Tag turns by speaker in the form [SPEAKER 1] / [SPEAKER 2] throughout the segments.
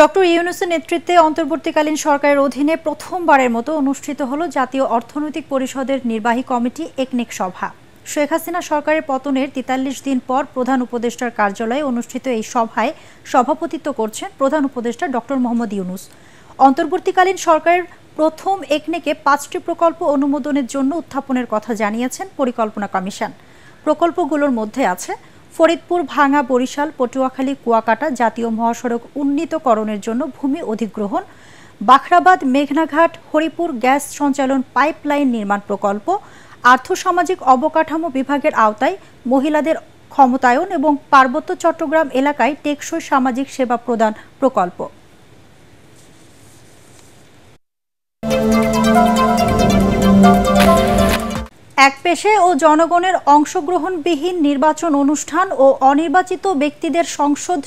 [SPEAKER 1] Doctor ইউনূসের নেতৃত্বে অন্তর্বর্তীকালীন সরকারের অধীনে প্রথমবারের মতো অনুষ্ঠিত হলো জাতীয় অর্থনৈতিক পরিষদের নির্বাহী কমিটি একনেক সভা। শেখ হাসিনা সরকারের পতনের ৪৩ দিন পর প্রধান উপদেষ্টার কার্যালয়ে অনুষ্ঠিত এই সভায় সভাপতিত্ব করছেন প্রধান উপদেষ্টা ডক্টর মোহাম্মদ ইউনূস। অন্তর্বর্তীকালীন সরকারের প্রথম একনেকে ৫টি প্রকল্প অনুমোদনের জন্য উত্থাপনের কথা জানিয়েছেন পরিকল্পনা কমিশন। প্রকল্পগুলোর মধ্যে আছে ফরিদপুর, ভাঙ্গা, বরিশাল, পটুয়াখালী, কুয়াকাটা জাতীয় মহাসড়ক উন্নীতকরণের জন্য ভূমি অধিগ্রহণ, বাখরাবাদ, মেঘনাঘাট, হরিপুর গ্যাস সঞ্চালন পাইপলাইন নির্মাণ প্রকল্প, আর্থসামাজিক অবকাঠামো বিভাগের আওতায় মহিলাদের ক্ষমতায়ন এবং পার্বত্য চট্টগ্রাম এলাকায় টেকসই সামাজিক সেবা প্রদান প্রকল্প। একপেশে ও জনগণের অংশগ্রহণবিহীন নির্বাচন অনুষ্ঠান ও অনির্বাচিত ব্যক্তিদের সংসদ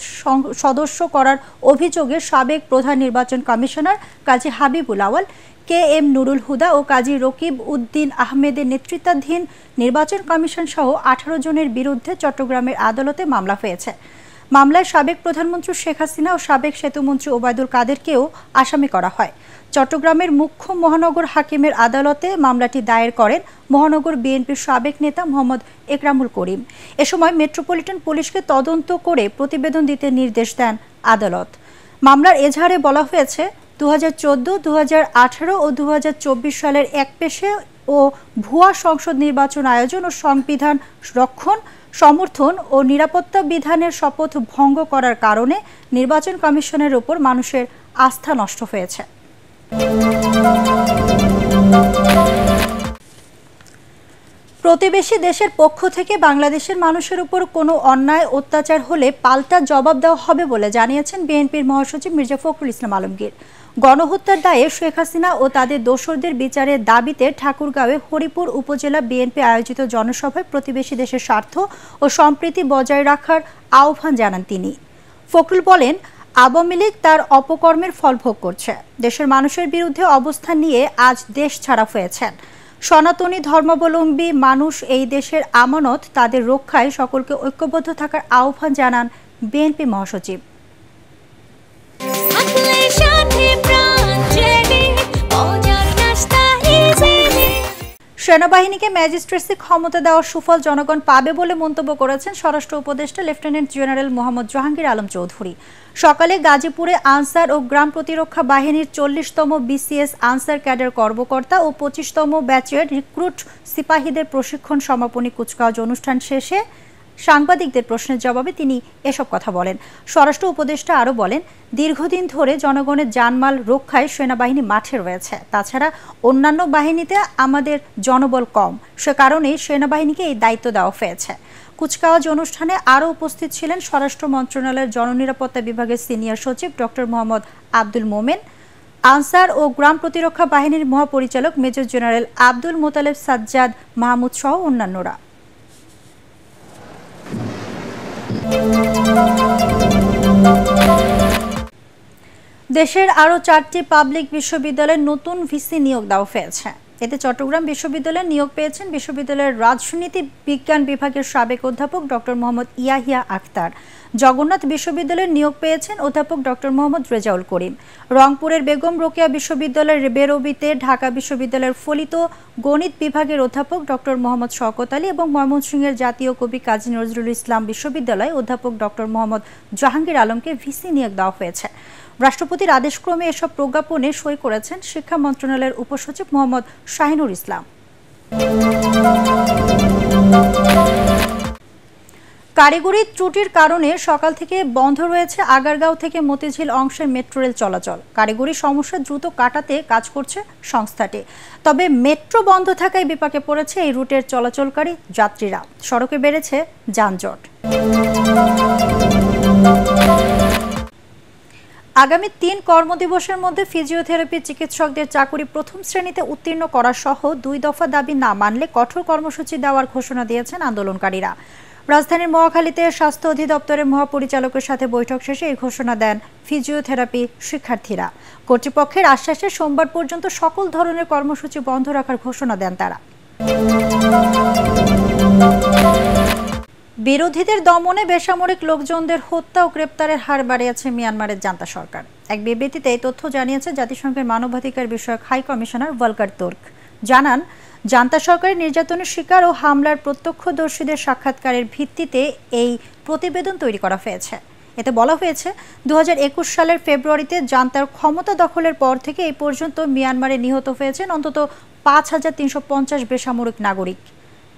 [SPEAKER 1] সদস্য করার অভিযোগে সাবেক প্রধান নির্বাচন কমিশনার কাজী হাবিবুল আওয়াল, KM নুরুল হুদা ও কাজী রকিব উদ্দিন আহমেদের নেতৃত্বাধীন নির্বাচন কমিশন সহ 18 জনের বিরুদ্ধে চট্টগ্রামের আদালতে মামলা হয়েছে। মামলায় সাবেক প্রধানমন্ত্রী শেখ হাসিনা ও সাবেক সেতুমন্ত্রী ওবায়দুল কাদেরকেও আসামি করা হয়। চট্টগ্রামের মুখ্য মহানগর হাকিমের আদালতে মামলাটি দায়ের করেন মহানগর বিএনপির সাবেক নেতা মোহাম্মদ একরামুল করিম। এ সময় মেট্রোপলিটন পুলিশকে তদন্ত করে প্রতিবেদন দিতে নির্দেশ দেন আদালত। মামলার এজাহারে বলা হয়েছে 2014, 2018 ও 2024 সালের একপেশে ও ভুয়া সংসদ নির্বাচন আয়োজন ও সংবিধান রক্ষণ, সমর্থন ও নিরাপত্তা বিধানের শপথ ভঙ্গ করার কারণে নির্বাচন কমিশনের উপর মানুষের আস্থা নষ্ট হয়েছে। প্রতিবেশী দেশের পক্ষ থেকে বাংলাদেশের মানুষের উপর কোনো অন্যায় অত্যাচার হলে পাল্টা জবাব দেওয়া হবে বলে জানিয়েছেন বিএনপির মহাসচিব মির্জা ফখরুল ইসলাম আলমগীর। গণহত্যার দায়ে শেখ হাসিনা ও তাদের দোসরদের বিচারের দাবিতে ঠাকুরগাঁওয়ে হরিপুর উপজেলা বিএনপি আয়োজিত জনসভায় প্রতিবেশী দেশের স্বার্থ ও সম্প্রীতি বজায় রাখার আহ্বান জানান তিনি। ফখরুল বলেন, আওয়ামী লীগ তার অপকর্মের ফল ভোগ করছে। দেশের মানুষের বিরুদ্ধে অবস্থান নিয়ে আজ দেশ ছাড়া হয়েছেন। সনাতনী ধর্মাবলম্বী মানুষ এই দেশের আমানত, তাদের রক্ষায় সকলকে ঐক্যবদ্ধ থাকার আহ্বান জানান বিএনপি মহাসচিব। সেনাবাহিনীকে ম্যাজিস্ট্রেসি ক্ষমতা দেওয়ার সুফল জনগণ পাবে বলে মন্তব্য করেছেন স্বরাষ্ট্র উপদেষ্টা লেফটেন্যান্ট জেনারেল মোহাম্মদ জাহাঙ্গীর আলম চৌধুরী। সকালে গাজীপুরে আনসার ও গ্রাম প্রতিরক্ষা বাহিনীর 40তম BCS আনসার ক্যাডার কর্মকর্তা ও 25তম ব্যাচের রিক্রুট সিপাহীদের প্রশিক্ষণ সমাপনী কুচকাওয়াজ অনুষ্ঠান শেষে সাংবাদিকদের প্রশ্নের জবাবে তিনি এসব কথা বলেন। স্বরাষ্ট্র উপদেষ্টা আরও বলেন, দীর্ঘদিন ধরে জনগণের জানমাল রক্ষায় সেনাবাহিনী মাঠে রয়েছে। তাছাড়া অন্যান্য বাহিনীতে আমাদের জনবল কম, সে কারণেই সেনাবাহিনীকে এই দায়িত্ব দেওয়া হয়েছে। কুচকাওয়াজ অনুষ্ঠানে আরও উপস্থিত ছিলেন স্বরাষ্ট্র মন্ত্রণালয়ের জননিরাপত্তা বিভাগের সিনিয়র সচিব ডক্টর মোহাম্মদ আব্দুল মোমেন, আনসার ও গ্রাম প্রতিরক্ষা বাহিনীর মহাপরিচালক মেজর জেনারেল আব্দুল মোতালেব সাজ্জাদ মাহমুদ সহ অন্যান্যরা। দেশের আরও 4টি পাবলিক বিশ্ববিদ্যালয়ে নতুন ভিসি নিয়োগ দেওয়া হয়েছে। এতে চট্টগ্রাম বিশ্ববিদ্যালয়ে নিয়োগ পেয়েছেন বিশ্ববিদ্যালয়ের রাজনীতি বিজ্ঞান বিভাগের সাবেক অধ্যাপক ডক্টর মোহাম্মদ ইয়াহিয়া আখতার। জগন্নাথ বিশ্ববিদ্যালয়ের নিয়োগ পেয়েছেন অধ্যাপক ডক্টর মোহাম্মদ রেজাউল করিম। রংপুরের বেগম রোকেয়া বিশ্ববিদ্যালয়ের বেরোবিতে, ঢাকা বিশ্ববিদ্যালয়ের ফলিত গণিত বিভাগের অধ্যাপক ডক্টর মোহাম্মদ শওকত আলী এবং ময়মনসিংহের জাতীয় কবি কাজী নজরুল ইসলাম বিশ্ববিদ্যালয়ে অধ্যাপক ডক্টর মোহাম্মদ জাহাঙ্গীর আলমকে ভিসি নিয়োগ দেওয়া হয়েছে। রাষ্ট্রপতির আদেশক্রমে এসব প্রজ্ঞাপনে সই করেছেন শিক্ষা মন্ত্রণালয়ের উপসচিব মোহাম্মদ শাহিনুর ইসলাম। কারিগরি ত্রুটির কারণে সকাল থেকে বন্ধ রয়েছে আগারগাঁও থেকে মতিঝিল অংশের মেট্রো রেল চলাচল। কারিগরি সমস্যা দ্রুত কাটাতে কাজ করছে সংস্থাটি। তবে মেট্রো বন্ধ থাকায় বিপাকে পড়েছে এই রুটের চলাচলকারী যাত্রীরা। সড়কে বেড়েছে যানজট। আগামী 3 কর্মদিবসের মধ্যে ফিজিওথেরাপি চিকিৎসকদের চাকুরি প্রথম শ্রেণীতে উত্তীর্ণ করা সহ 2 দফা দাবি না মানলে কঠোর কর্মসূচি দেওয়ার ঘোষণা দিয়েছেন আন্দোলনকারীরা। রাজধানীর মহাখালীতে স্বাস্থ্য অধিদপ্তরের মহাপরিচালকের সাথে বৈঠক শেষে এই ঘোষণা দেন ফিজিওথেরাপি শিক্ষার্থীরা। কর্তৃপক্ষের আশ্বাসে সোমবার পর্যন্ত সকল ধরনের কর্মসূচি বন্ধ রাখার ঘোষণা দেন তারা। বিরোধীদের দমনে বেসামরিক লোকজনদের হত্যা ও গ্রেপ্তারের হার বাড়িয়েছে মিয়ানমারের জান্তা সরকার। এক বিবৃতিতে এই তথ্য জানিয়েছে জাতিসংঘের মানবাধিকার বিষয়ক হাই কমিশনার ভলকার তুর্ক। জানান, জান্তা সরকারের নির্যাতনের শিকার ও হামলার প্রত্যক্ষদর্শীদের সাক্ষাৎকারের ভিত্তিতে এই প্রতিবেদন তৈরি করা হয়েছে। এতে বলা হয়েছে, 2021 সালের ফেব্রুয়ারিতে জান্তার ক্ষমতা দখলের পর থেকে এই পর্যন্ত মিয়ানমারে নিহত হয়েছেন অন্তত 5350 বেসামরিক নাগরিক।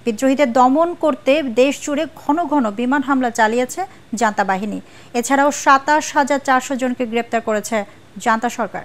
[SPEAKER 1] বিদ্রোহীদের দমন করতে দেশ জুড়ে ঘন ঘন বিমান হামলা চালিয়েছে জান্তা বাহিনী। এছাড়াও 27,400 জনকে গ্রেপ্তার করেছে জান্তা সরকার।